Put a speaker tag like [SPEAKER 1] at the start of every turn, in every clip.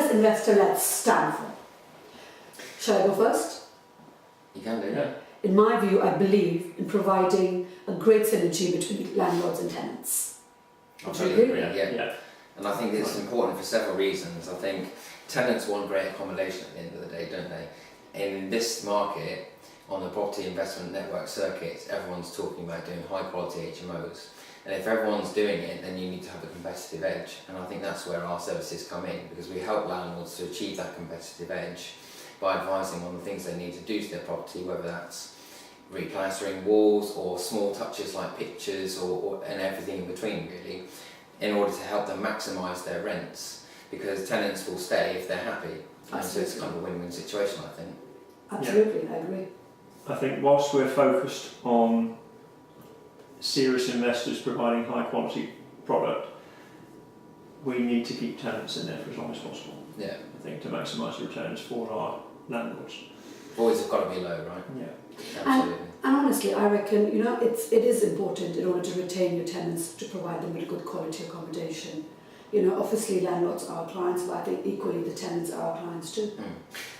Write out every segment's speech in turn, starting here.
[SPEAKER 1] InvestorLETS stand for? Shall I go first?
[SPEAKER 2] You can do that.
[SPEAKER 1] In my view, I believe in providing a great synergy between landlords and tenants.
[SPEAKER 2] I totally agree. Yeah. And I think it's important for several reasons. I think tenants want great accommodation at the end of the day, don't they? In this market, on the property investment network circuits, everyone's talking about doing high quality HMOs. And if everyone's doing it, then you need to have a competitive edge. And I think that's where our services come in, because we help landlords to achieve that competitive edge by advising on the things they need to do to their property, whether that's replastering walls or small touches like pictures and everything in between, really, in order to help them maximise their rents, because tenants will stay if they're happy. And so it's kind of a win-win situation, I think.
[SPEAKER 1] Absolutely, I agree.
[SPEAKER 3] I think whilst we're focused on serious investors providing high quality product, we need to keep tenants in there for as long as possible.
[SPEAKER 2] Yeah.
[SPEAKER 3] I think to maximise returns for our landlords.
[SPEAKER 2] Voids have got to be low, right?
[SPEAKER 3] Yeah.
[SPEAKER 2] Absolutely.
[SPEAKER 1] And honestly, I reckon, it is important in order to retain your tenants to provide them with a good quality accommodation. Obviously landlords are our clients, but I think equally the tenants are our clients too.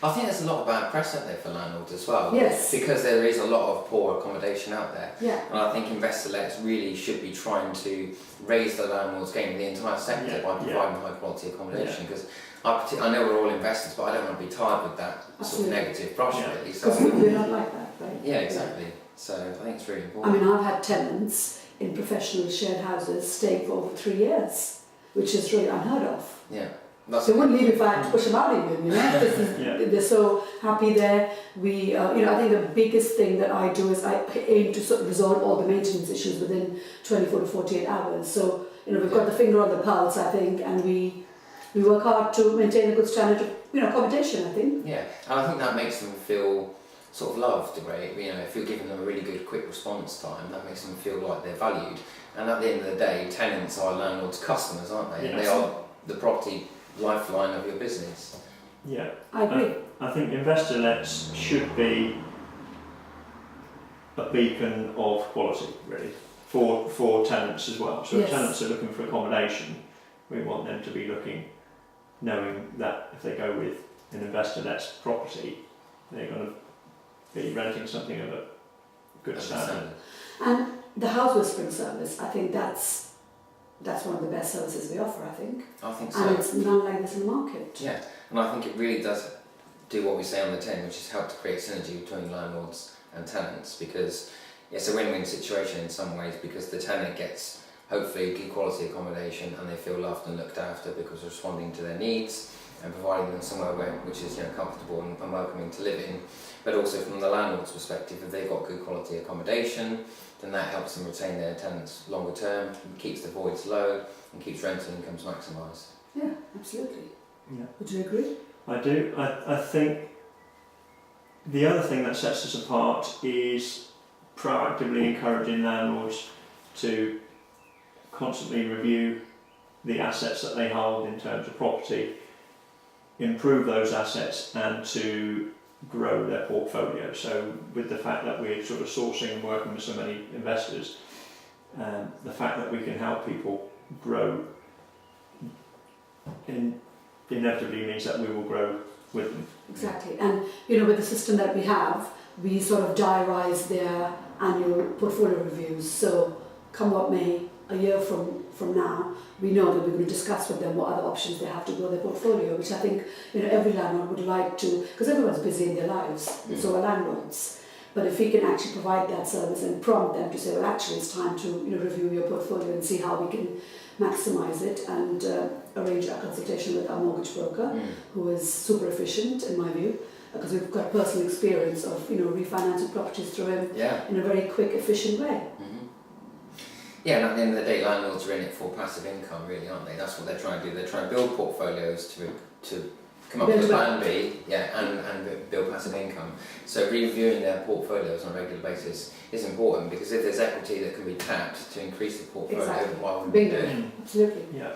[SPEAKER 2] I think there's a lot of bad press out there for landlords as well.
[SPEAKER 1] Yes.
[SPEAKER 2] Because there is a lot of poor accommodation out there.
[SPEAKER 1] Yeah.
[SPEAKER 2] And I think InvestorLETS really should be trying to raise the landlord's game in the entire sector by providing high quality accommodation. Because I know we're all investors, but I don't want to be tied with that sort of negative brush, really.
[SPEAKER 1] Because we're not like that, right?
[SPEAKER 2] Yeah, exactly. So I think it's really important.
[SPEAKER 1] I've had tenants in professional shared houses staying for over 3 years, which is really unheard of.
[SPEAKER 2] Yeah.
[SPEAKER 1] They wouldn't leave if I had to push them out even, They're so happy there. I think the biggest thing that I do is I aim to sort of resolve all the maintenance issues within 24 to 48 hours. So, we've got the finger on the pulse, I think, and we work hard to maintain a good standard of, accommodation, I think.
[SPEAKER 2] Yeah, and I think that makes them feel sort of loved, right? If you're giving them a really good quick response time, that makes them feel like they're valued. And at the end of the day, tenants are landlords' customers, aren't they?
[SPEAKER 3] Yeah.
[SPEAKER 2] They are the property lifeline of your business.
[SPEAKER 3] Yeah.
[SPEAKER 1] I agree.
[SPEAKER 3] I think InvestorLETS should be a beacon of quality, really, for tenants as well. So if tenants are looking for accommodation, we want them to be looking, knowing that if they go with an InvestorLETS property, they're going to be renting something of a good standard.
[SPEAKER 1] And the house whispering service, I think that's one of the best services we offer, I think.
[SPEAKER 2] I think so.
[SPEAKER 1] And it's none like this in the market.
[SPEAKER 2] Yeah, and I think it really does do what we say on the tin, which is help to create synergy between landlords and tenants, because it's a win-win situation in some ways, because the tenant gets hopefully good quality accommodation and they feel loved and looked after because we're responding to their needs and providing them somewhere which is comfortable and welcoming to live in. But also from the landlord's perspective, if they've got good quality accommodation, then that helps them retain their tenants longer term, keeps the voids low and keeps rental incomes maximised.
[SPEAKER 1] Yeah, absolutely.
[SPEAKER 3] Yeah.
[SPEAKER 1] Would you agree?
[SPEAKER 3] I do. I think the other thing that sets us apart is proactively encouraging landlords to constantly review the assets that they hold in terms of property, improve those assets and to grow their portfolio. So with the fact that we're sort of sourcing and working with so many investors, the fact that we can help people grow inevitably means that we will grow with them.
[SPEAKER 1] Exactly. And with the system that we have, we sort of diarise their annual portfolio reviews. So come what may, a year from now, we know that we're going to discuss with them what other options they have to grow their portfolio, which I think every landlord would like to, because everyone's busy in their lives, and so are landlords. But if we can actually provide that service and prompt them to say, well, actually it's time to review your portfolio and see how we can maximise it, and arrange a consultation with our mortgage broker, who is super efficient in my view, because we've got personal experience of refinancing properties through him in a very quick, efficient way.
[SPEAKER 2] Yeah, and at the end of the day, landlords are in it for passive income, really, aren't they? That's what they're trying to do. They're trying to build portfolios to come up with a plan B, and build passive income. So reviewing their portfolios on a regular basis is important, because if there's equity that can be tapped to increase the portfolio, why wouldn't we do it?
[SPEAKER 1] Absolutely.
[SPEAKER 3] Yeah.